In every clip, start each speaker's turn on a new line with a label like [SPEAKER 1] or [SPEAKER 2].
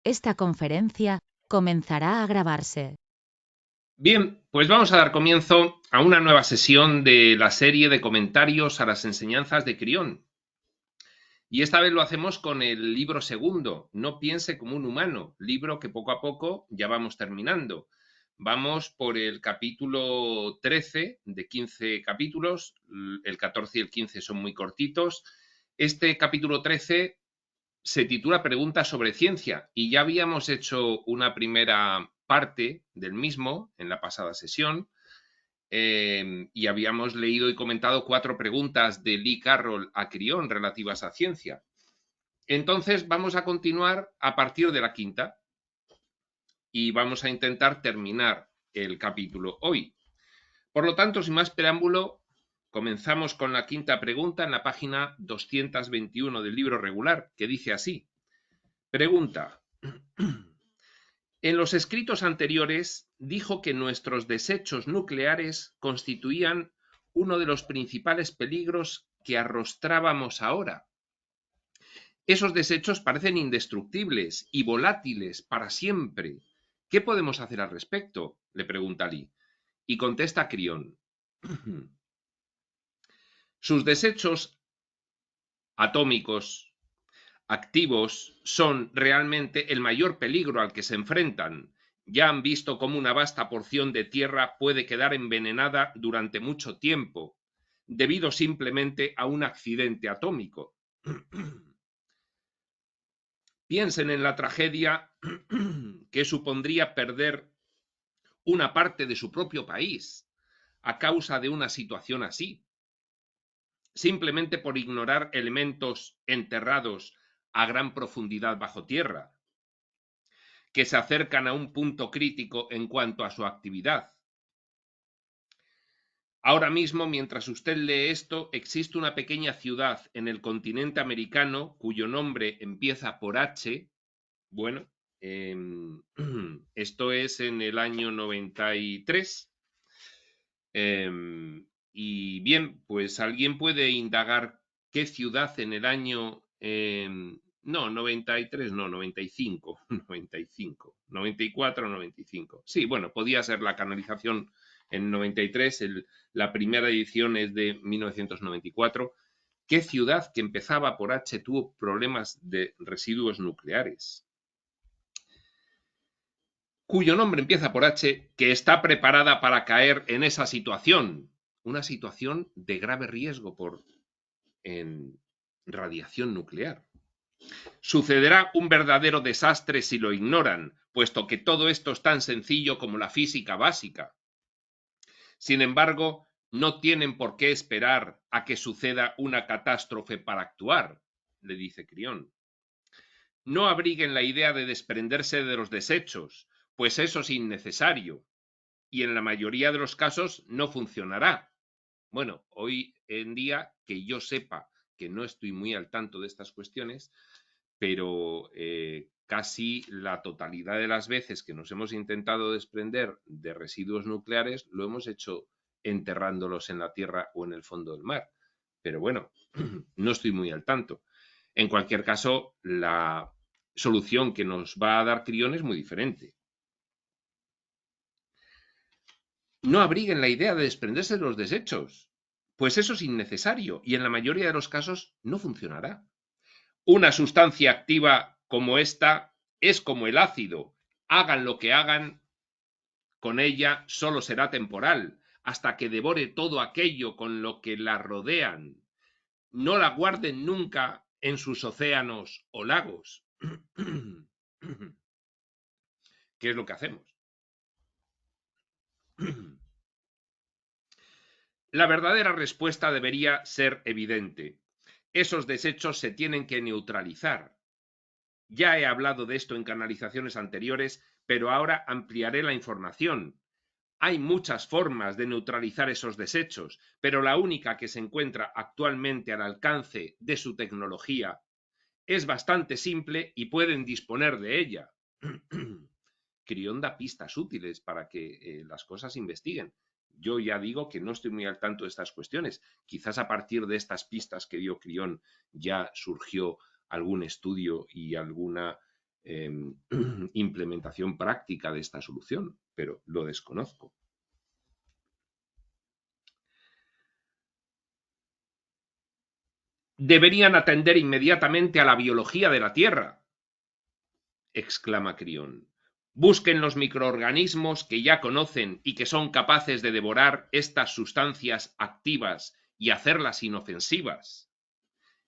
[SPEAKER 1] Esta conferencia comenzará a grabarse.
[SPEAKER 2] Bien, pues vamos a dar comienzo a una nueva sesión de la serie de comentarios a las enseñanzas de Crión. Y esta vez lo hacemos con el libro segundo, No piense como un humano, libro que poco a poco ya vamos terminando. Vamos por el capítulo 13 de 15 capítulos, el 14 y el 15 son muy cortitos. Este capítulo 13 se titula Preguntas sobre ciencia y ya habíamos hecho una primera parte del mismo en la pasada sesión y habíamos leído y comentado 4 preguntas de Lee Carroll a Crión relativas a ciencia. Entonces vamos a continuar a partir de la quinta y vamos a intentar terminar el capítulo hoy. Por lo tanto, sin más preámbulo, comenzamos con la quinta pregunta en la página 221 del libro regular, que dice así. Pregunta. En los escritos anteriores dijo que nuestros desechos nucleares constituían uno de los principales peligros que arrostrábamos ahora. Esos desechos parecen indestructibles y volátiles para siempre. ¿Qué podemos hacer al respecto?, le pregunta Lee. Y contesta Crión. Sus desechos atómicos activos son realmente el mayor peligro al que se enfrentan. Ya han visto cómo una vasta porción de tierra puede quedar envenenada durante mucho tiempo, debido simplemente a un accidente atómico. Piensen en la tragedia que supondría perder una parte de su propio país a causa de una situación así, simplemente por ignorar elementos enterrados a gran profundidad bajo tierra, que se acercan a un punto crítico en cuanto a su actividad. Ahora mismo, mientras usted lee esto, existe una pequeña ciudad en el continente americano cuyo nombre empieza por H. Bueno, esto es en el año 93. Y bien, pues alguien puede indagar qué ciudad en el año... no, 93, no, 95, 95, 94, 95. Sí, bueno, podía ser la canalización en 93, la primera edición es de 1994. ¿Qué ciudad que empezaba por H tuvo problemas de residuos nucleares? Cuyo nombre empieza por H, que está preparada para caer en esa situación, una situación de grave riesgo por radiación nuclear. Sucederá un verdadero desastre si lo ignoran, puesto que todo esto es tan sencillo como la física básica. Sin embargo, no tienen por qué esperar a que suceda una catástrofe para actuar, le dice Crión. No abriguen la idea de desprenderse de los desechos, pues eso es innecesario y en la mayoría de los casos no funcionará. Bueno, hoy en día, que yo sepa, que no estoy muy al tanto de estas cuestiones, pero casi la totalidad de las veces que nos hemos intentado desprender de residuos nucleares lo hemos hecho enterrándolos en la tierra o en el fondo del mar. Pero bueno, no estoy muy al tanto. En cualquier caso, la solución que nos va a dar Crión es muy diferente. No abriguen la idea de desprenderse de los desechos, pues eso es innecesario y en la mayoría de los casos no funcionará. Una sustancia activa como esta es como el ácido. Hagan lo que hagan con ella, solo será temporal, hasta que devore todo aquello con lo que la rodean. No la guarden nunca en sus océanos o lagos. ¿Qué es lo que hacemos? La verdadera respuesta debería ser evidente. Esos desechos se tienen que neutralizar. Ya he hablado de esto en canalizaciones anteriores, pero ahora ampliaré la información. Hay muchas formas de neutralizar esos desechos, pero la única que se encuentra actualmente al alcance de su tecnología es bastante simple y pueden disponer de ella. Crión da pistas útiles para que las cosas investiguen. Yo ya digo que no estoy muy al tanto de estas cuestiones. Quizás a partir de estas pistas que dio Crión ya surgió algún estudio y alguna implementación práctica de esta solución, pero lo desconozco. Deberían atender inmediatamente a la biología de la Tierra, exclama Crión. Busquen los microorganismos que ya conocen y que son capaces de devorar estas sustancias activas y hacerlas inofensivas.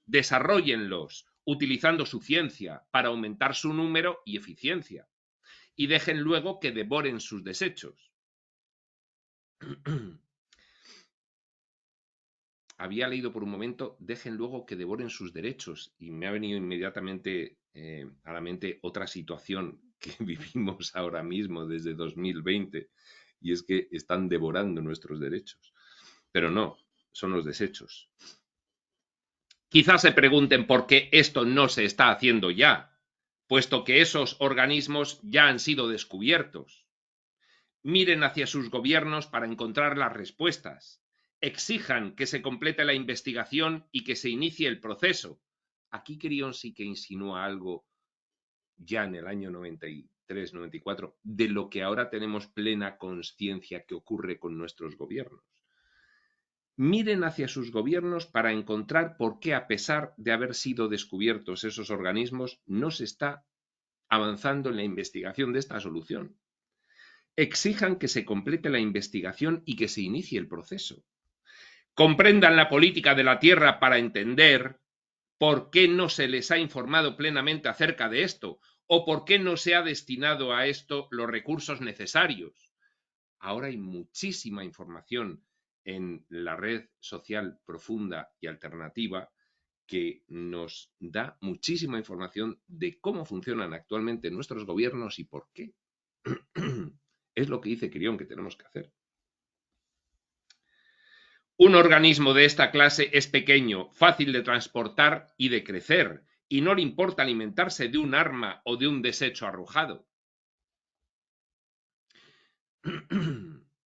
[SPEAKER 2] Desarróllenlos utilizando su ciencia para aumentar su número y eficiencia, y dejen luego que devoren sus desechos. Había leído por un momento, dejen luego que devoren sus derechos, y me ha venido inmediatamente a la mente otra situación que vivimos ahora mismo desde 2020, y es que están devorando nuestros derechos. Pero no, son los desechos. Quizás se pregunten por qué esto no se está haciendo ya, puesto que esos organismos ya han sido descubiertos. Miren hacia sus gobiernos para encontrar las respuestas. Exijan que se complete la investigación y que se inicie el proceso. Aquí Crión sí que insinúa algo ya en el año 93-94 de lo que ahora tenemos plena conciencia que ocurre con nuestros gobiernos. Miren hacia sus gobiernos para encontrar por qué, a pesar de haber sido descubiertos esos organismos, no se está avanzando en la investigación de esta solución. Exijan que se complete la investigación y que se inicie el proceso. Comprendan la política de la Tierra para entender por qué no se les ha informado plenamente acerca de esto o por qué no se ha destinado a esto los recursos necesarios. Ahora hay muchísima información en la red social profunda y alternativa que nos da muchísima información de cómo funcionan actualmente nuestros gobiernos y por qué. Es lo que dice Crión que tenemos que hacer. Un organismo de esta clase es pequeño, fácil de transportar y de crecer, y no le importa alimentarse de un arma o de un desecho arrojado.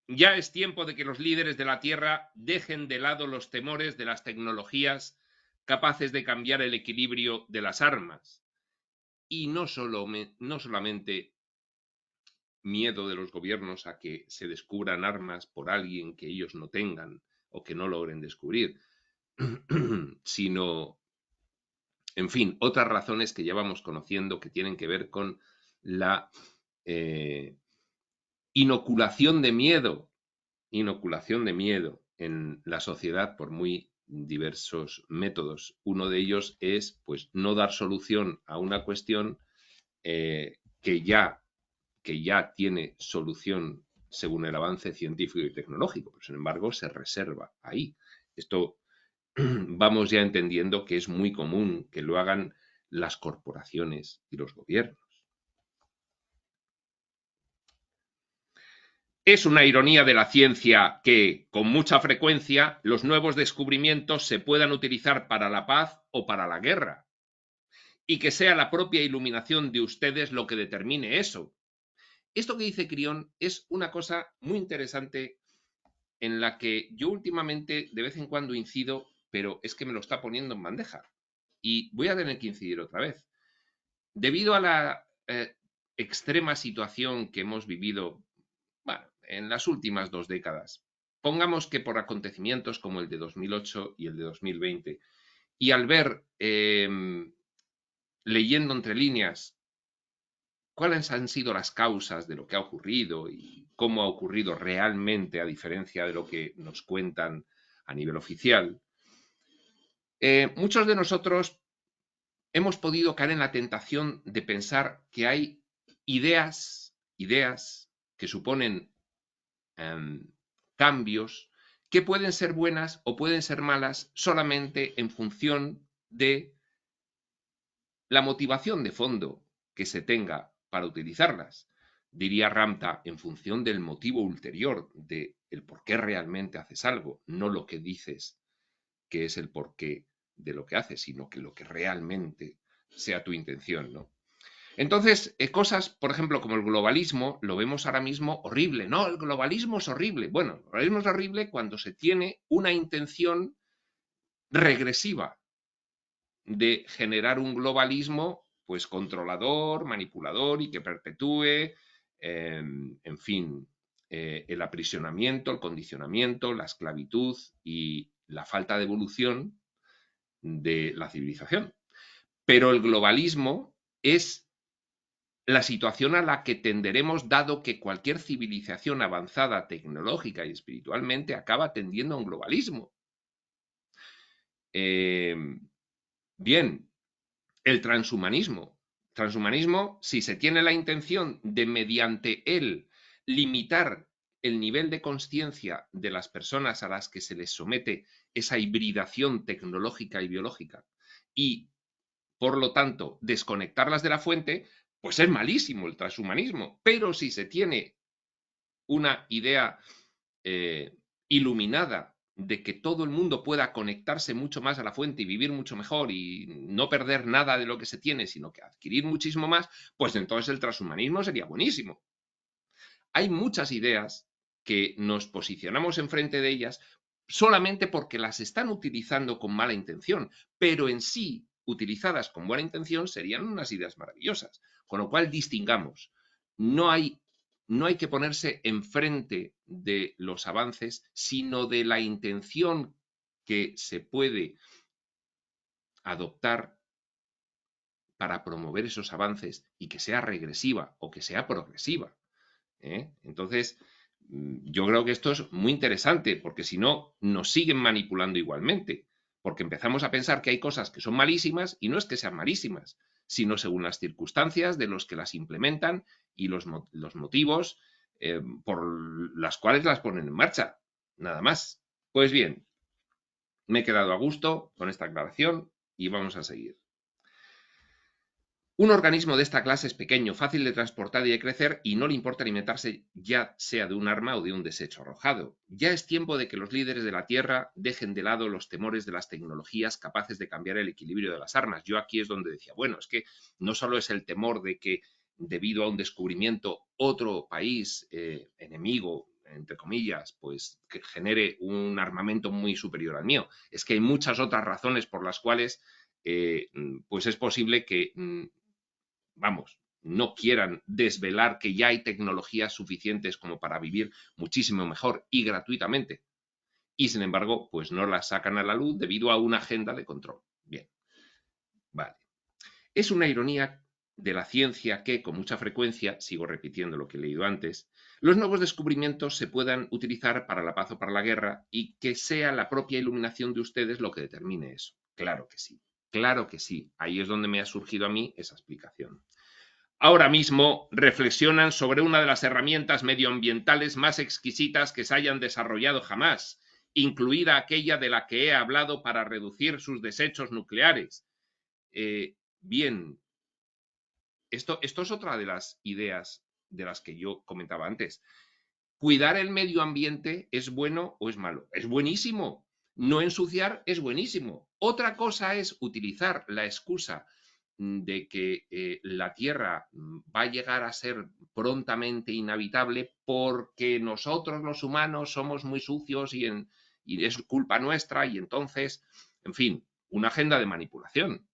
[SPEAKER 2] Ya es tiempo de que los líderes de la Tierra dejen de lado los temores de las tecnologías capaces de cambiar el equilibrio de las armas. Y no solamente miedo de los gobiernos a que se descubran armas por alguien que ellos no tengan o que no logren descubrir, sino, en fin, otras razones que ya vamos conociendo que tienen que ver con la inoculación de miedo en la sociedad por muy diversos métodos. Uno de ellos es, pues, no dar solución a una cuestión que ya tiene solución según el avance científico y tecnológico, pero sin embargo se reserva ahí. Esto vamos ya entendiendo que es muy común que lo hagan las corporaciones y los gobiernos. Es una ironía de la ciencia que, con mucha frecuencia, los nuevos descubrimientos se puedan utilizar para la paz o para la guerra, y que sea la propia iluminación de ustedes lo que determine eso. Esto que dice Crión es una cosa muy interesante en la que yo últimamente de vez en cuando incido, pero es que me lo está poniendo en bandeja. Y voy a tener que incidir otra vez. Debido a la extrema situación que hemos vivido, bueno, en las últimas 2 décadas, pongamos que por acontecimientos como el de 2008 y el de 2020, y al ver, leyendo entre líneas, cuáles han sido las causas de lo que ha ocurrido y cómo ha ocurrido realmente, a diferencia de lo que nos cuentan a nivel oficial, muchos de nosotros hemos podido caer en la tentación de pensar que hay ideas que suponen cambios que pueden ser buenas o pueden ser malas solamente en función de la motivación de fondo que se tenga para utilizarlas. Diría Ramtha, en función del motivo ulterior, de el por qué realmente haces algo, no lo que dices que es el porqué de lo que haces, sino que lo que realmente sea tu intención, ¿no? Entonces, cosas, por ejemplo, como el globalismo, lo vemos ahora mismo horrible. No, el globalismo es horrible. Bueno, el globalismo es horrible cuando se tiene una intención regresiva de generar un globalismo pues controlador, manipulador y que perpetúe, en fin, el aprisionamiento, el condicionamiento, la esclavitud y la falta de evolución de la civilización. Pero el globalismo es la situación a la que tenderemos, dado que cualquier civilización avanzada tecnológica y espiritualmente acaba tendiendo a un globalismo. Bien, el transhumanismo. Transhumanismo, si se tiene la intención de mediante él limitar el nivel de conciencia de las personas a las que se les somete esa hibridación tecnológica y biológica y, por lo tanto, desconectarlas de la fuente, pues es malísimo el transhumanismo. Pero si se tiene una idea iluminada de que todo el mundo pueda conectarse mucho más a la fuente y vivir mucho mejor y no perder nada de lo que se tiene, sino que adquirir muchísimo más, pues entonces el transhumanismo sería buenísimo. Hay muchas ideas que nos posicionamos enfrente de ellas solamente porque las están utilizando con mala intención, pero en sí, utilizadas con buena intención, serían unas ideas maravillosas. Con lo cual, distingamos. No hay que ponerse enfrente de los avances, sino de la intención que se puede adoptar para promover esos avances y que sea regresiva o que sea progresiva. Entonces, yo creo que esto es muy interesante, porque si no, nos siguen manipulando igualmente, porque empezamos a pensar que hay cosas que son malísimas y no es que sean malísimas, sino según las circunstancias de los que las implementan y los motivos por las cuales las ponen en marcha. Nada más. Pues bien, me he quedado a gusto con esta aclaración y vamos a seguir. Un organismo de esta clase es pequeño, fácil de transportar y de crecer, y no le importa alimentarse ya sea de un arma o de un desecho arrojado. Ya es tiempo de que los líderes de la Tierra dejen de lado los temores de las tecnologías capaces de cambiar el equilibrio de las armas. Yo aquí es donde decía, bueno, es que no solo es el temor de que debido a un descubrimiento otro país enemigo, entre comillas, pues que genere un armamento muy superior al mío. Es que hay muchas otras razones por las cuales pues es posible que vamos, no quieran desvelar que ya hay tecnologías suficientes como para vivir muchísimo mejor y gratuitamente. Y sin embargo, pues no las sacan a la luz debido a una agenda de control. Bien, vale. Es una ironía de la ciencia que, con mucha frecuencia, sigo repitiendo lo que he leído antes, los nuevos descubrimientos se puedan utilizar para la paz o para la guerra y que sea la propia iluminación de ustedes lo que determine eso. Claro que sí, claro que sí. Ahí es donde me ha surgido a mí esa explicación. Ahora mismo reflexionan sobre una de las herramientas medioambientales más exquisitas que se hayan desarrollado jamás, incluida aquella de la que he hablado para reducir sus desechos nucleares. Bien, esto es otra de las ideas de las que yo comentaba antes. ¿Cuidar el medio ambiente es bueno o es malo? Es buenísimo. No ensuciar es buenísimo. Otra cosa es utilizar la excusa de que la Tierra va a llegar a ser prontamente inhabitable porque nosotros los humanos somos muy sucios y es culpa nuestra y entonces, en fin, una agenda de manipulación.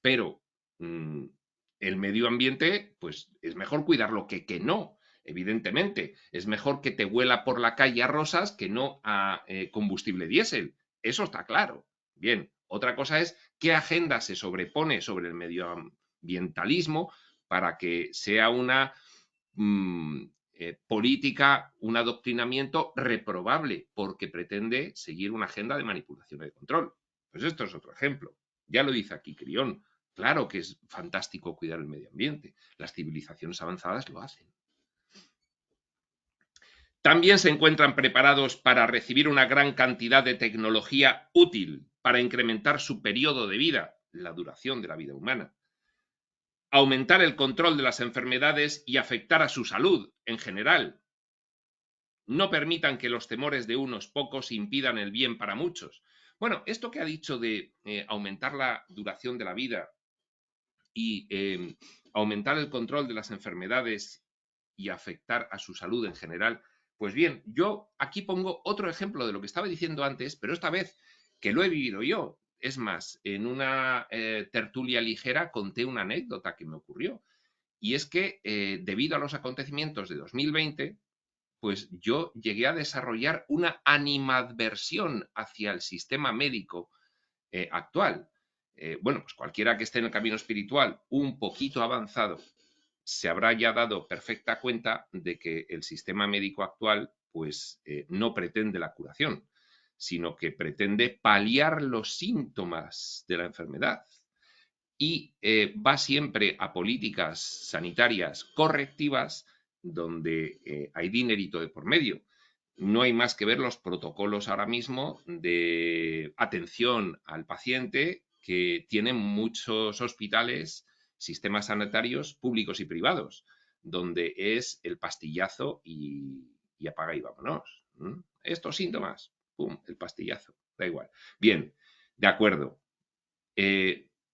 [SPEAKER 2] Pero el medio ambiente, pues es mejor cuidarlo que no. Evidentemente, es mejor que te huela por la calle a rosas que no a combustible diésel. Eso está claro. Bien, otra cosa es qué agenda se sobrepone sobre el medioambientalismo para que sea una política, un adoctrinamiento reprobable, porque pretende seguir una agenda de manipulación y de control. Pues esto es otro ejemplo. Ya lo dice aquí Crión. Claro que es fantástico cuidar el medio ambiente. Las civilizaciones avanzadas lo hacen. También se encuentran preparados para recibir una gran cantidad de tecnología útil para incrementar su periodo de vida, la duración de la vida humana, aumentar el control de las enfermedades y afectar a su salud en general. No permitan que los temores de unos pocos impidan el bien para muchos. Bueno, esto que ha dicho de aumentar la duración de la vida y aumentar el control de las enfermedades y afectar a su salud en general, pues bien, yo aquí pongo otro ejemplo de lo que estaba diciendo antes, pero esta vez que lo he vivido yo. Es más, en una tertulia ligera conté una anécdota que me ocurrió. Y es que debido a los acontecimientos de 2020, pues yo llegué a desarrollar una animadversión hacia el sistema médico actual. Bueno, pues cualquiera que esté en el camino espiritual un poquito avanzado se habrá ya dado perfecta cuenta de que el sistema médico actual pues no pretende la curación, sino que pretende paliar los síntomas de la enfermedad y va siempre a políticas sanitarias correctivas donde hay dinerito de por medio. No hay más que ver los protocolos ahora mismo de atención al paciente que tienen muchos hospitales, sistemas sanitarios públicos y privados, donde es el pastillazo y apaga y vámonos. Estos síntomas, pum, el pastillazo, da igual. Bien, de acuerdo.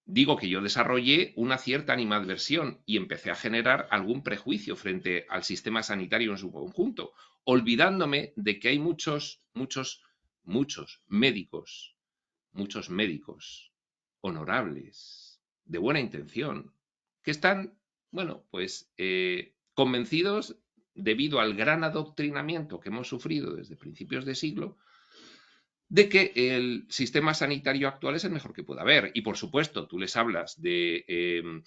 [SPEAKER 2] Digo que yo desarrollé una cierta animadversión y empecé a generar algún prejuicio frente al sistema sanitario en su conjunto, olvidándome de que hay muchos médicos honorables, de buena intención, que están, bueno, pues convencidos, debido al gran adoctrinamiento que hemos sufrido desde principios de siglo, de que el sistema sanitario actual es el mejor que pueda haber. Y por supuesto, tú les hablas de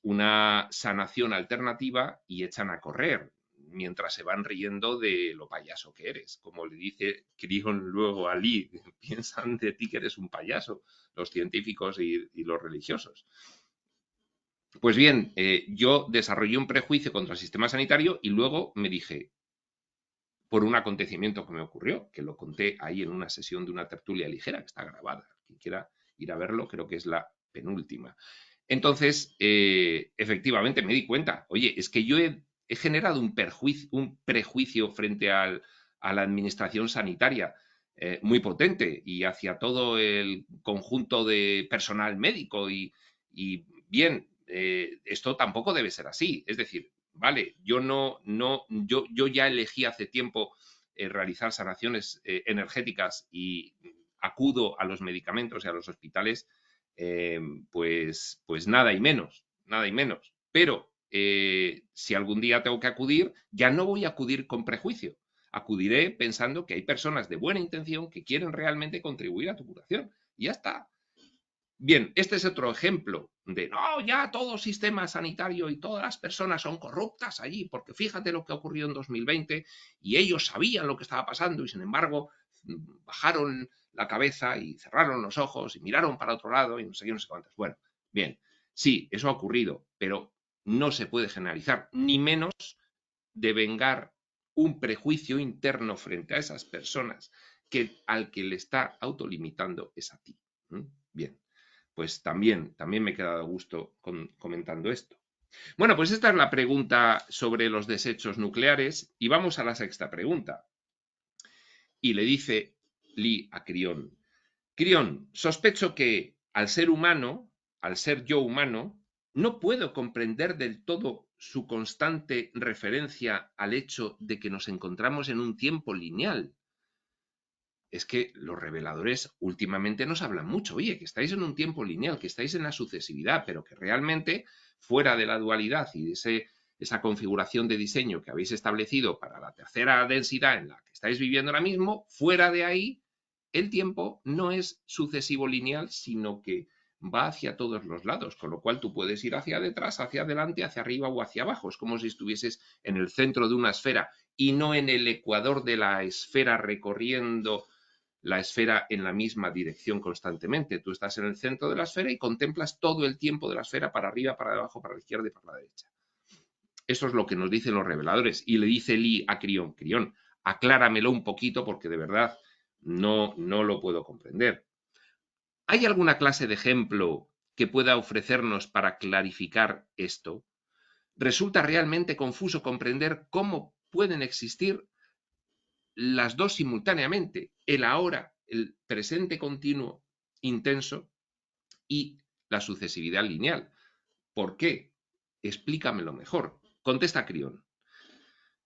[SPEAKER 2] una sanación alternativa y echan a correr, mientras se van riendo de lo payaso que eres. Como le dice Crión luego a Lee, piensan de ti que eres un payaso, los científicos y los religiosos. Pues bien, yo desarrollé un prejuicio contra el sistema sanitario y luego me dije, por un acontecimiento que me ocurrió, que lo conté ahí en una sesión de una tertulia ligera, que está grabada. Quien quiera ir a verlo, creo que es la penúltima. Entonces, efectivamente, me di cuenta, oye, es que yo he generado un prejuicio frente a la administración sanitaria muy potente y hacia todo el conjunto de personal médico y bien, esto tampoco debe ser así. Es decir, vale, yo ya elegí hace tiempo realizar sanaciones energéticas y acudo a los medicamentos y a los hospitales, pues nada y menos, nada y menos. Pero si algún día tengo que acudir, ya no voy a acudir con prejuicio. Acudiré pensando que hay personas de buena intención que quieren realmente contribuir a tu curación. Y ya está. Bien, este es otro ejemplo de, no, ya todo sistema sanitario y todas las personas son corruptas allí, porque fíjate lo que ocurrió en 2020 y ellos sabían lo que estaba pasando y sin embargo bajaron la cabeza y cerraron los ojos y miraron para otro lado y no sé qué, no sé cuántas. Bueno, bien, sí, eso ha ocurrido, pero no se puede generalizar, ni menos devengar un prejuicio interno frente a esas personas que al que le está autolimitando es a ti. Bien, pues también me he quedado a gusto comentando esto. Bueno, pues esta es la pregunta sobre los desechos nucleares y vamos a la sexta pregunta. Y le dice Lee a Crión, Crión, sospecho que al ser humano, al ser yo humano, no puedo comprender del todo su constante referencia al hecho de que nos encontramos en un tiempo lineal. Es que los reveladores últimamente nos hablan mucho, oye, que estáis en un tiempo lineal, que estáis en la sucesividad, pero que realmente fuera de la dualidad y de esa configuración de diseño que habéis establecido para la tercera densidad en la que estáis viviendo ahora mismo, fuera de ahí, el tiempo no es sucesivo lineal, sino que va hacia todos los lados, con lo cual tú puedes ir hacia detrás, hacia adelante, hacia arriba o hacia abajo. Es como si estuvieses en el centro de una esfera y no en el ecuador de la esfera recorriendo la esfera en la misma dirección constantemente. Tú estás en el centro de la esfera y contemplas todo el tiempo de la esfera para arriba, para abajo, para la izquierda y para la derecha. Eso es lo que nos dicen los reveladores. Y le dice Lee a Crión, Crión, acláramelo un poquito porque de verdad no lo puedo comprender. ¿Hay alguna clase de ejemplo que pueda ofrecernos para clarificar esto? Resulta realmente confuso comprender cómo pueden existir las dos simultáneamente, el ahora, el presente continuo intenso y la sucesividad lineal. ¿Por qué? Explícamelo mejor. Contesta Crión.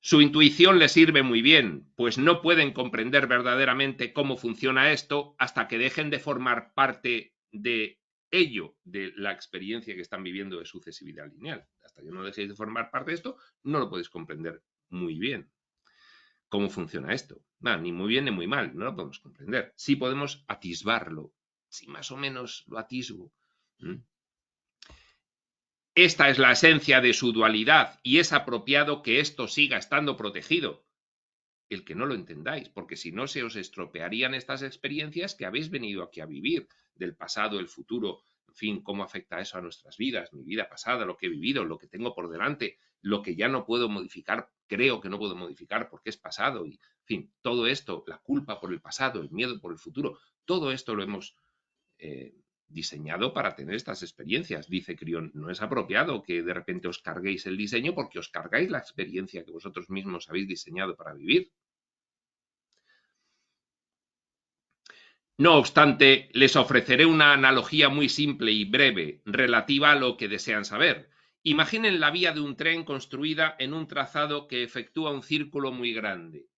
[SPEAKER 2] Su intuición les sirve muy bien, pues no pueden comprender verdaderamente cómo funciona esto hasta que dejen de formar parte de ello, de la experiencia que están viviendo de sucesividad lineal. Hasta que no dejéis de formar parte de esto, no lo podéis comprender muy bien. ¿Cómo funciona esto? Ni muy bien ni muy mal, no lo podemos comprender. Sí podemos atisbarlo, si más o menos lo atisbo. Esta es la esencia de su dualidad y es apropiado que esto siga estando protegido. El que no lo entendáis, porque si no se os estropearían estas experiencias que habéis venido aquí a vivir, del pasado, el futuro, en fin, cómo afecta eso a nuestras vidas, mi vida pasada, lo que he vivido, lo que tengo por delante, lo que ya no puedo modificar, creo que no puedo modificar porque es pasado, y en fin, todo esto, la culpa por el pasado, el miedo por el futuro, todo esto lo hemos diseñado para tener estas experiencias. Dice Crión, no es apropiado que de repente os carguéis el diseño porque os cargáis la experiencia que vosotros mismos habéis diseñado para vivir. No obstante, les ofreceré una analogía muy simple y breve, relativa a lo que desean saber. Imaginen la vía de un tren construida en un trazado que efectúa un círculo muy grande.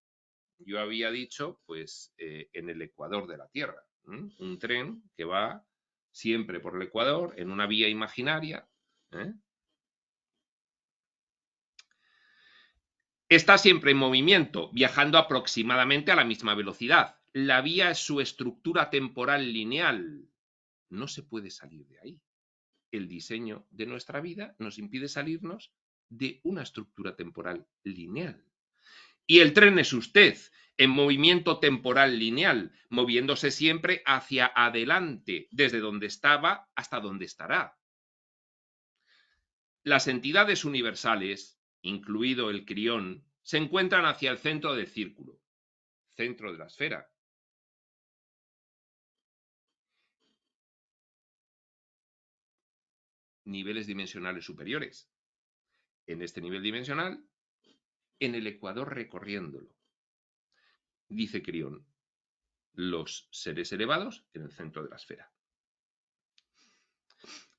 [SPEAKER 2] Yo había dicho, pues, en el ecuador de la Tierra. Un tren que va siempre por el ecuador, en una vía imaginaria. Está siempre en movimiento, viajando aproximadamente a la misma velocidad. La vía es su estructura temporal lineal. No se puede salir de ahí. El diseño de nuestra vida nos impide salirnos de una estructura temporal lineal. Y el tren es usted, en movimiento temporal lineal, moviéndose siempre hacia adelante, desde donde estaba hasta donde estará. Las entidades universales, incluido el crión, se encuentran hacia el centro del círculo, centro de la esfera. Niveles dimensionales superiores. En este nivel dimensional, en el ecuador recorriéndolo. Dice Crión, los seres elevados en el centro de la esfera.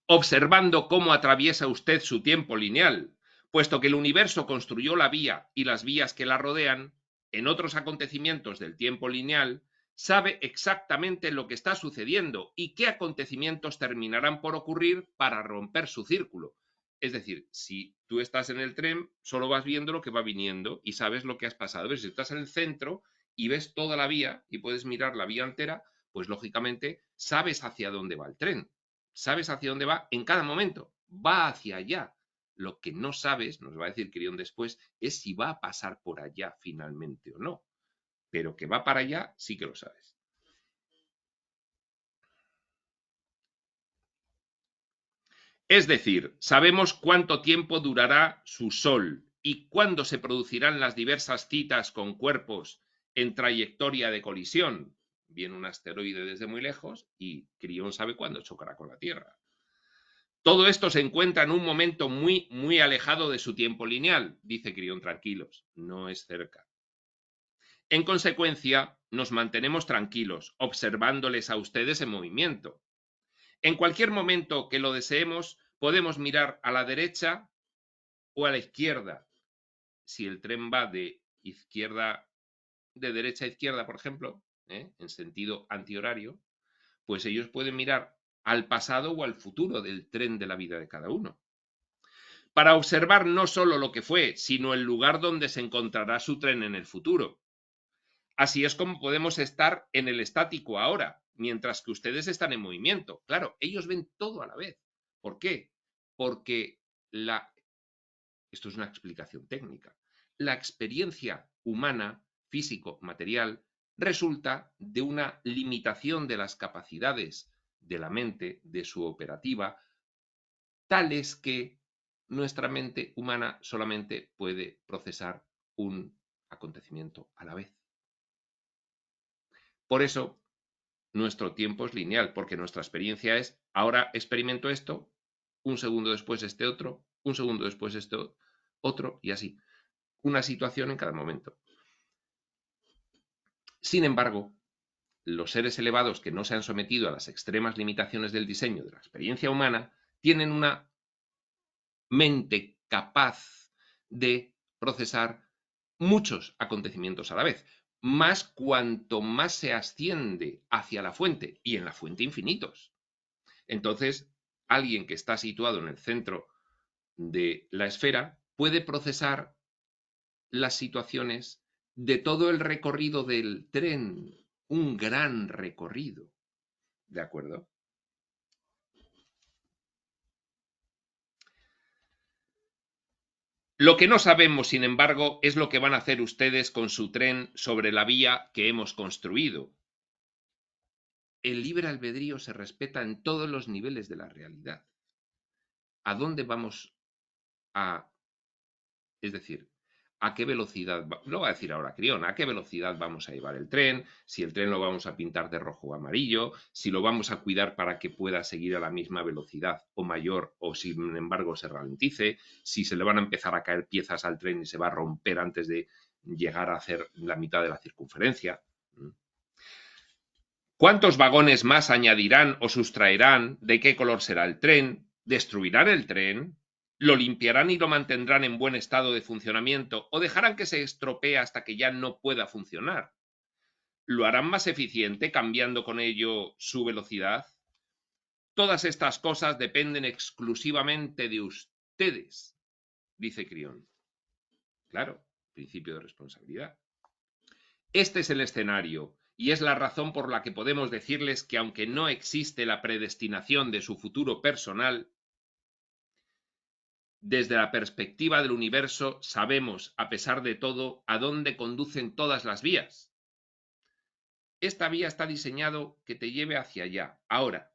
[SPEAKER 2] Observando cómo atraviesa usted su tiempo lineal, puesto que el universo construyó la vía y las vías que la rodean, en otros acontecimientos del tiempo lineal, sabe exactamente lo que está sucediendo y qué acontecimientos terminarán por ocurrir para romper su círculo. Es decir, si tú estás en el tren, solo vas viendo lo que va viniendo y sabes lo que has pasado. Pero si estás en el centro y ves toda la vía y puedes mirar la vía entera, pues lógicamente sabes hacia dónde va el tren. Sabes hacia dónde va en cada momento. Va hacia allá. Lo que no sabes, nos va a decir Crión después, es si va a pasar por allá finalmente o no. Pero que va para allá, sí que lo sabes. Es decir, sabemos cuánto tiempo durará su sol y cuándo se producirán las diversas citas con cuerpos en trayectoria de colisión. Viene un asteroide desde muy lejos y Crión sabe cuándo chocará con la Tierra. Todo esto se encuentra en un momento muy, muy alejado de su tiempo lineal, dice Crión, tranquilos, no es cerca. En consecuencia, nos mantenemos tranquilos, observándoles a ustedes en movimiento. En cualquier momento que lo deseemos, podemos mirar a la derecha o a la izquierda. Si el tren va de izquierda, de derecha a izquierda, por ejemplo, en sentido antihorario, pues ellos pueden mirar al pasado o al futuro del tren de la vida de cada uno, para observar no solo lo que fue, sino el lugar donde se encontrará su tren en el futuro. Así es como podemos estar en el estático ahora, mientras que ustedes están en movimiento. Claro, ellos ven todo a la vez. ¿Por qué? Porque esto es una explicación técnica, la experiencia humana, físico, material, resulta de una limitación de las capacidades de la mente, de su operativa, tales que nuestra mente humana solamente puede procesar un acontecimiento a la vez. Por eso, nuestro tiempo es lineal, porque nuestra experiencia es, ahora experimento esto, un segundo después este otro, un segundo después este otro, y así. Una situación en cada momento. Sin embargo, los seres elevados que no se han sometido a las extremas limitaciones del diseño de la experiencia humana tienen una mente capaz de procesar muchos acontecimientos a la vez, más cuanto más se asciende hacia la fuente, y en la fuente infinitos. Entonces, alguien que está situado en el centro de la esfera puede procesar las situaciones de todo el recorrido del tren, un gran recorrido, ¿de acuerdo? Lo que no sabemos, sin embargo, es lo que van a hacer ustedes con su tren sobre la vía que hemos construido. El libre albedrío se respeta en todos los niveles de la realidad. ¿A dónde vamos a, es decir, a qué velocidad, lo va a decir ahora Crión, a qué velocidad vamos a llevar el tren, si el tren lo vamos a pintar de rojo o amarillo, si lo vamos a cuidar para que pueda seguir a la misma velocidad o mayor, o sin embargo se ralentice, si se le van a empezar a caer piezas al tren y se va a romper antes de llegar a hacer la mitad de la circunferencia. ¿Cuántos vagones más añadirán o sustraerán? ¿De qué color será el tren? ¿Destruirán el tren? ¿Lo limpiarán y lo mantendrán en buen estado de funcionamiento o dejarán que se estropee hasta que ya no pueda funcionar? ¿Lo harán más eficiente cambiando con ello su velocidad? Todas estas cosas dependen exclusivamente de ustedes, dice Crión. Claro, principio de responsabilidad. Este es el escenario y es la razón por la que podemos decirles que aunque no existe la predestinación de su futuro personal, desde la perspectiva del universo sabemos, a pesar de todo, a dónde conducen todas las vías. Esta vía está diseñado que te lleve hacia allá. Ahora,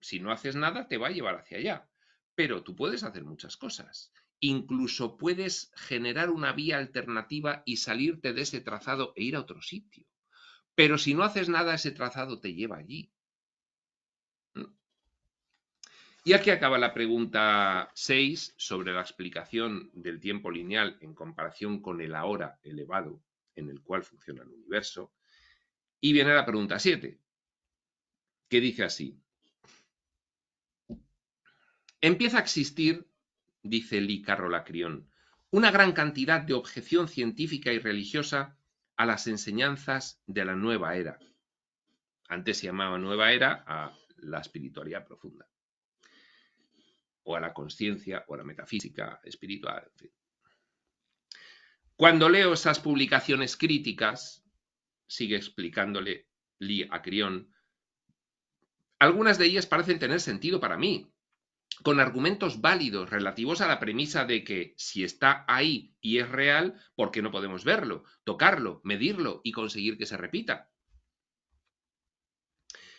[SPEAKER 2] si no haces nada, te va a llevar hacia allá. Pero tú puedes hacer muchas cosas. Incluso puedes generar una vía alternativa y salirte de ese trazado e ir a otro sitio. Pero si no haces nada, ese trazado te lleva allí. Y aquí acaba la pregunta 6 sobre la explicación del tiempo lineal en comparación con el ahora elevado en el cual funciona el universo. Y viene la pregunta 7, que dice así. Empieza a existir, dice Lee Carroll a Crión, una gran cantidad de objeción científica y religiosa a las enseñanzas de la nueva era. Antes se llamaba nueva era a la espiritualidad profunda, o a la conciencia, o a la metafísica espiritual, en fin. Cuando leo esas publicaciones críticas, sigue explicándole Lee a Crión, algunas de ellas parecen tener sentido para mí, con argumentos válidos relativos a la premisa de que si está ahí y es real, ¿por qué no podemos verlo, tocarlo, medirlo y conseguir que se repita?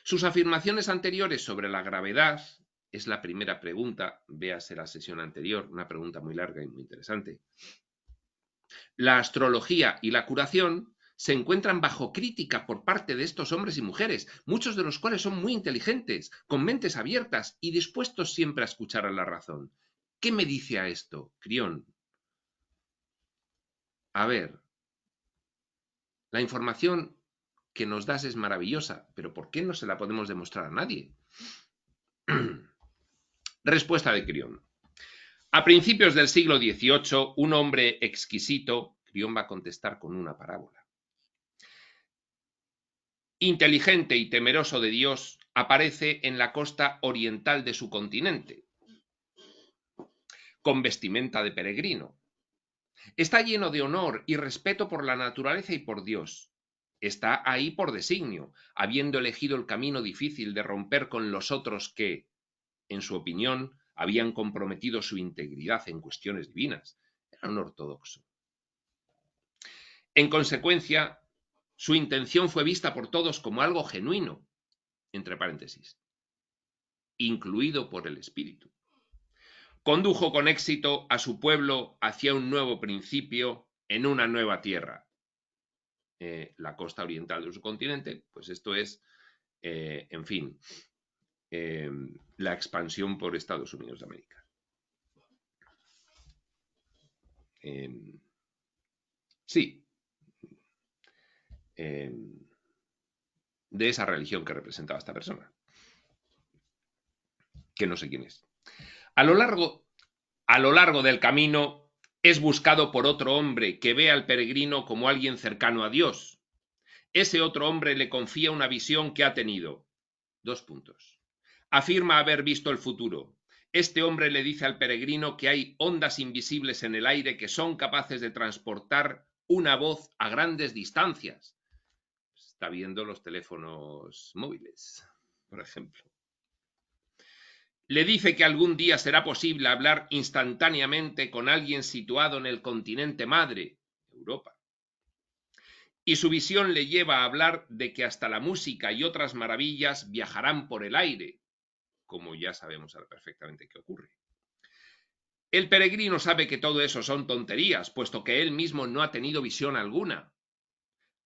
[SPEAKER 2] Sus afirmaciones anteriores sobre la gravedad, es la primera pregunta, véase la sesión anterior, una pregunta muy larga y muy interesante. La astrología y la curación se encuentran bajo crítica por parte de estos hombres y mujeres, muchos de los cuales son muy inteligentes, con mentes abiertas y dispuestos siempre a escuchar a la razón. ¿Qué me dice a esto, Crión? A ver, la información que nos das es maravillosa, pero ¿por qué no se la podemos demostrar a nadie? Respuesta de Crión. A principios del siglo XVIII, un hombre exquisito, Crión va a contestar con una parábola, inteligente y temeroso de Dios, aparece en la costa oriental de su continente, con vestimenta de peregrino. Está lleno de honor y respeto por la naturaleza y por Dios. Está ahí por designio, habiendo elegido el camino difícil de romper con los otros que, en su opinión, habían comprometido su integridad en cuestiones divinas. Era un ortodoxo. En consecuencia, su intención fue vista por todos como algo genuino, entre paréntesis, incluido por el espíritu. Condujo con éxito a su pueblo hacia un nuevo principio en una nueva tierra. La costa oriental de su continente, pues esto es, en fin, la expansión por Estados Unidos de América. Sí, de esa religión que representaba esta persona, que no sé quién es. A lo largo del camino Es buscado por otro hombre que ve al peregrino como alguien cercano a Dios. Ese otro hombre le confía una visión que ha tenido. Afirma haber visto el futuro. Este hombre le dice al peregrino que hay ondas invisibles en el aire que son capaces de transportar una voz a grandes distancias. Está viendo los teléfonos móviles, por ejemplo. Le dice que algún día será posible hablar instantáneamente con alguien situado en el continente madre, Europa. Y su visión le lleva a hablar de que hasta la música y otras maravillas viajarán por el aire, como ya sabemos perfectamente qué ocurre. El peregrino sabe que todo eso son tonterías, puesto que él mismo no ha tenido visión alguna,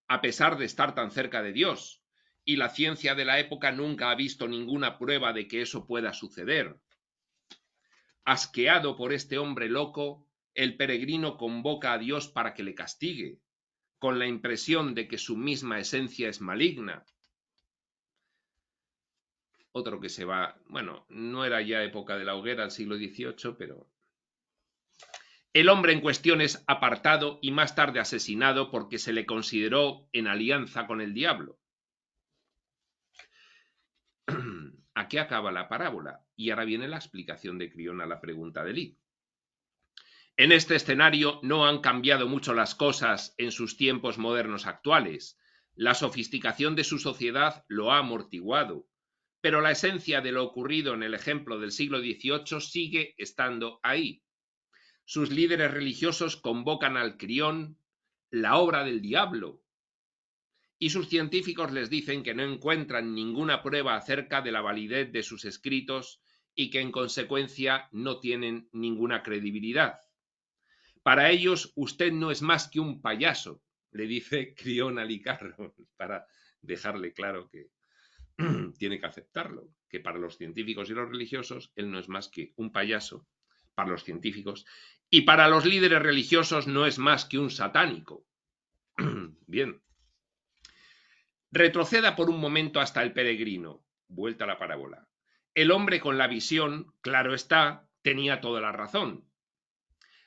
[SPEAKER 2] a pesar de estar tan cerca de Dios, y la ciencia de la época nunca ha visto ninguna prueba de que eso pueda suceder. Asqueado por este hombre loco, el peregrino convoca a Dios para que le castigue, con la impresión de que su misma esencia es maligna. Otro que se va, bueno, no era ya época de la hoguera, el siglo XVIII, pero... El hombre en cuestión es apartado y más tarde asesinado porque se le consideró en alianza con el diablo. Aquí acaba la parábola y ahora viene la explicación de Crión a la pregunta de Lee. En este escenario no han cambiado mucho las cosas en sus tiempos modernos actuales. La sofisticación de su sociedad lo ha amortiguado, pero la esencia de lo ocurrido en el ejemplo del siglo XVIII sigue estando ahí. Sus líderes religiosos convocan al Crión la obra del diablo, y sus científicos les dicen que no encuentran ninguna prueba acerca de la validez de sus escritos y que en consecuencia no tienen ninguna credibilidad. Para ellos usted no es más que un payaso, le dice Crión a Licarro, para dejarle claro que tiene que aceptarlo, que para los científicos y los religiosos él no es más que un payaso, para los científicos, y para los líderes religiosos no es más que un satánico. Bien. Retroceda por un momento hasta el peregrino. Vuelta a la parábola. El hombre con la visión, claro está, tenía toda la razón.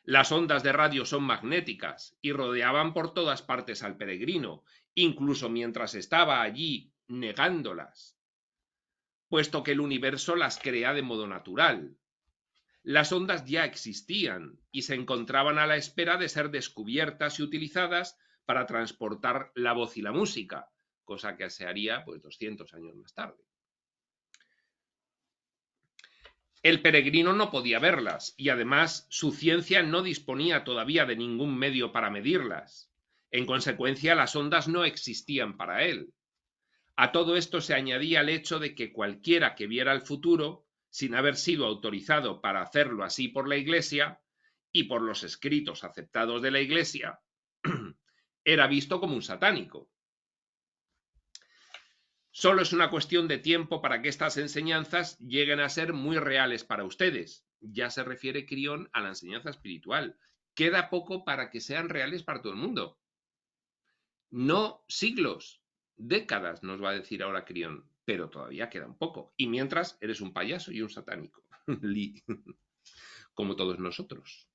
[SPEAKER 2] Las ondas de radio son magnéticas y rodeaban por todas partes al peregrino, incluso mientras estaba allí negándolas, puesto que el universo las crea de modo natural. Las ondas ya existían y se encontraban a la espera de ser descubiertas y utilizadas para transportar la voz y la música, cosa que se haría pues 200 años más tarde. El peregrino no podía verlas y además su ciencia no disponía todavía de ningún medio para medirlas. En consecuencia, las ondas no existían para él. A todo esto se añadía el hecho de que cualquiera que viera el futuro, sin haber sido autorizado para hacerlo así por la Iglesia y por los escritos aceptados de la Iglesia, era visto como un satánico. Solo es una cuestión de tiempo para que estas enseñanzas lleguen a ser muy reales para ustedes. Ya se refiere Crión a la enseñanza espiritual. Queda poco para que sean reales para todo el mundo. No siglos, décadas, nos va a decir ahora Crión, pero todavía queda un poco. Y mientras eres un payaso y un satánico, como todos nosotros.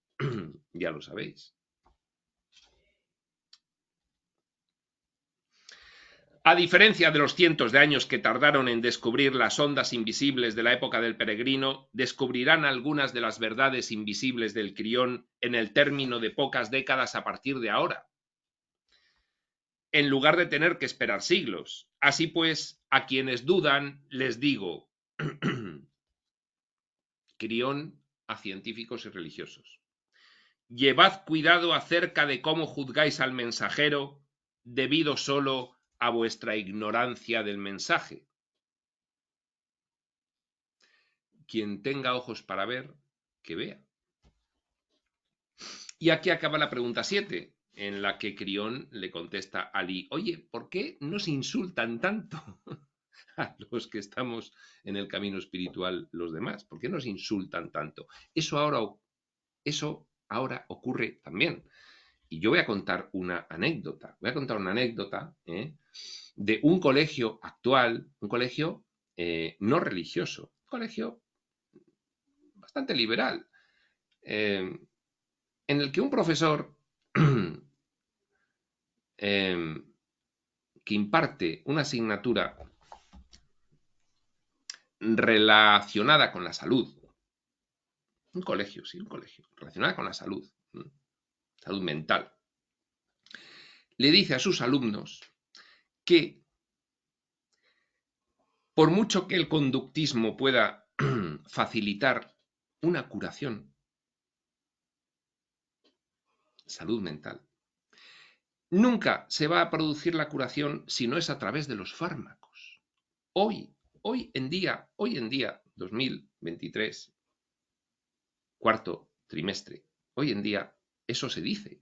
[SPEAKER 2] Ya lo sabéis. A diferencia de los cientos de años que tardaron en descubrir las ondas invisibles de la época del peregrino, descubrirán algunas de las verdades invisibles del Crión en el término de pocas décadas a partir de ahora, en lugar de tener que esperar siglos. Así pues, a quienes dudan, les digo, Crión a científicos y religiosos, llevad cuidado acerca de cómo juzgáis al mensajero, debido solo a vuestra ignorancia del mensaje. Quien tenga ojos para ver, que vea. Y aquí acaba la pregunta 7, en la que Crión le contesta a Lee, oye, ¿por qué nos insultan tanto a los que estamos en el camino espiritual los demás? ¿Por qué nos insultan tanto? Eso ahora ocurre también. Y yo voy a contar una anécdota. De un colegio actual, un colegio no religioso, un colegio bastante liberal. en el que un profesor que imparte una asignatura relacionada con la salud, un colegio, relacionada con la salud, salud mental, le dice a sus alumnos que por mucho que el conductismo pueda facilitar una curación, salud mental, nunca se va a producir la curación si no es a través de los fármacos. Hoy en día, 2023, cuarto trimestre, hoy en día eso se dice.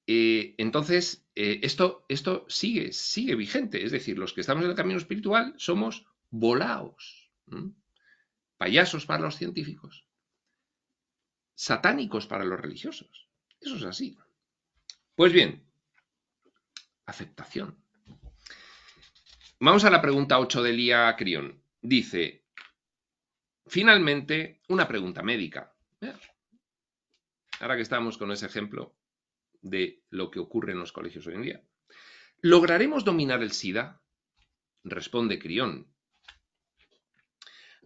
[SPEAKER 2] Entonces, esto sigue vigente. Es decir, los que estamos en el camino espiritual somos volaos, payasos para los científicos, satánicos para los religiosos. Eso es así. Pues bien, aceptación. Vamos a la pregunta 8 de Lía Crión. Dice, finalmente, una pregunta médica. Ahora que estamos con ese ejemplo de lo que ocurre en los colegios hoy en día. ¿Lograremos dominar el SIDA? Responde Crión.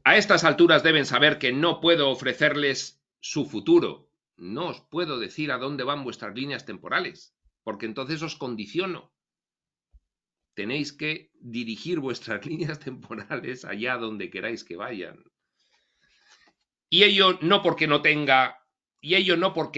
[SPEAKER 2] A estas alturas deben saber que no puedo ofrecerles su futuro. No os puedo decir a dónde van vuestras líneas temporales, porque entonces os condiciono. Tenéis que dirigir vuestras líneas temporales allá donde queráis que vayan. Y ello no porque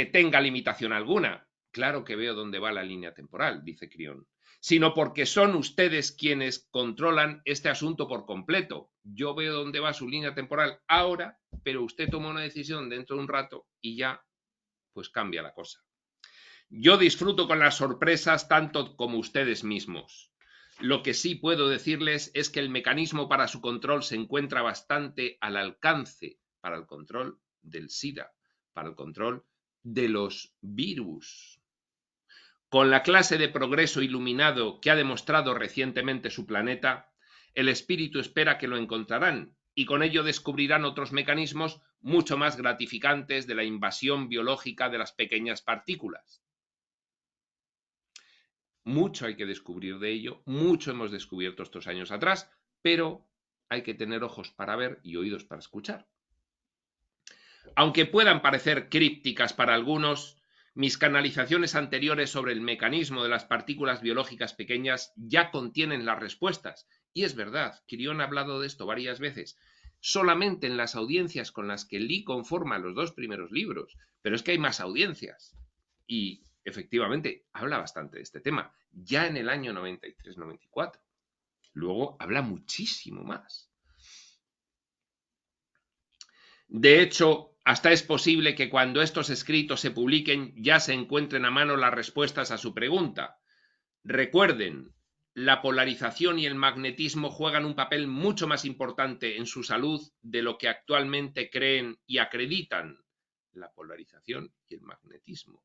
[SPEAKER 2] tenga limitación alguna. Claro que veo dónde va la línea temporal, dice Crión, sino porque son ustedes quienes controlan este asunto por completo. Yo veo dónde va su línea temporal ahora, pero usted toma una decisión dentro de un rato y ya, pues cambia la cosa. Yo disfruto con las sorpresas tanto como ustedes mismos. Lo que sí puedo decirles es que el mecanismo para su control se encuentra bastante al alcance para el control del SIDA, para el control de los virus. Con la clase de progreso iluminado que ha demostrado recientemente su planeta, el espíritu espera que lo encontrarán y con ello descubrirán otros mecanismos mucho más gratificantes de la invasión biológica de las pequeñas partículas. Mucho hay que descubrir de ello, mucho hemos descubierto estos años atrás, pero hay que tener ojos para ver y oídos para escuchar. Aunque puedan parecer crípticas para algunos, mis canalizaciones anteriores sobre el mecanismo de las partículas biológicas pequeñas ya contienen las respuestas. Y es verdad, Crión ha hablado de esto varias veces, solamente en las audiencias con las que Lee conforma los 2 primeros libros, pero es que hay más audiencias. Y efectivamente, habla bastante de este tema, ya en el año 93-94. Luego habla muchísimo más. De hecho, hasta es posible que cuando estos escritos se publiquen ya se encuentren a mano las respuestas a su pregunta. Recuerden, la polarización y el magnetismo juegan un papel mucho más importante en su salud de lo que actualmente creen y acreditan. La polarización y el magnetismo,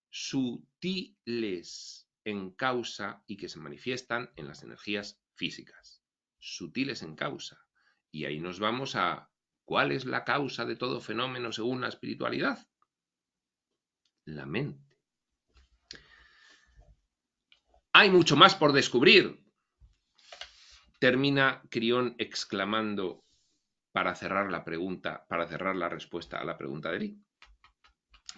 [SPEAKER 2] sutiles en causa y que se manifiestan en las energías físicas. Sutiles en causa. Y ahí nos vamos a ¿cuál es la causa de todo fenómeno según la espiritualidad? La mente. Hay mucho más por descubrir, termina Crión exclamando para cerrar la pregunta, para cerrar la respuesta a la pregunta de Lee.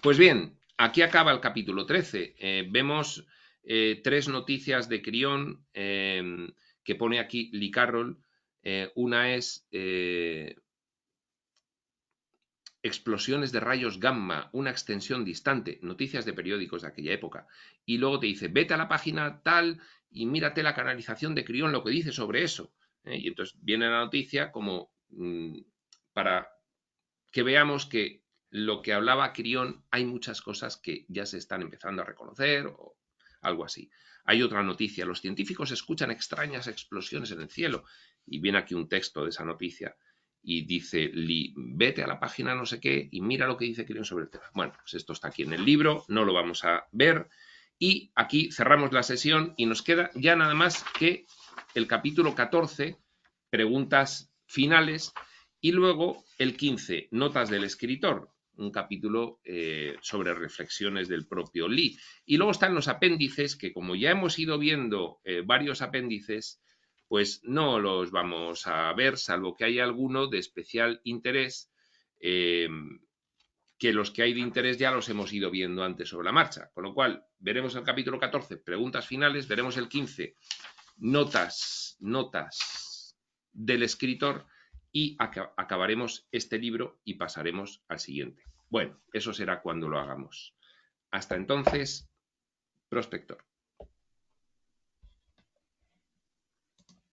[SPEAKER 2] Pues bien, aquí acaba el capítulo 13. Vemos 3 noticias de Crión que pone aquí Lee Carroll. Una es explosiones de rayos gamma, una extensión distante, noticias de periódicos de aquella época. Y luego te dice, vete a la página tal y mírate la canalización de Crión, lo que dice sobre eso. Y entonces viene la noticia como para que veamos que lo que hablaba Crión, hay muchas cosas que ya se están empezando a reconocer o algo así. Hay otra noticia, los científicos escuchan extrañas explosiones en el cielo. Y viene aquí un texto de esa noticia. Y dice Lee, vete a la página no sé qué y mira lo que dice Crión sobre el tema. Bueno, pues esto está aquí en el libro, no lo vamos a ver. Y aquí cerramos la sesión y nos queda ya nada más que el capítulo 14, preguntas finales, y luego el 15, notas del escritor. un capítulo sobre reflexiones del propio Lee. Y luego están los apéndices, que como ya hemos ido viendo varios apéndices, pues no los vamos a ver, salvo que haya alguno de especial interés, que los que hay de interés ya los hemos ido viendo antes sobre la marcha. Con lo cual, veremos el capítulo 14, preguntas finales, veremos el 15, notas del escritor, y acabaremos este libro y pasaremos al siguiente. Bueno, eso será cuando lo hagamos. Hasta entonces, prospector.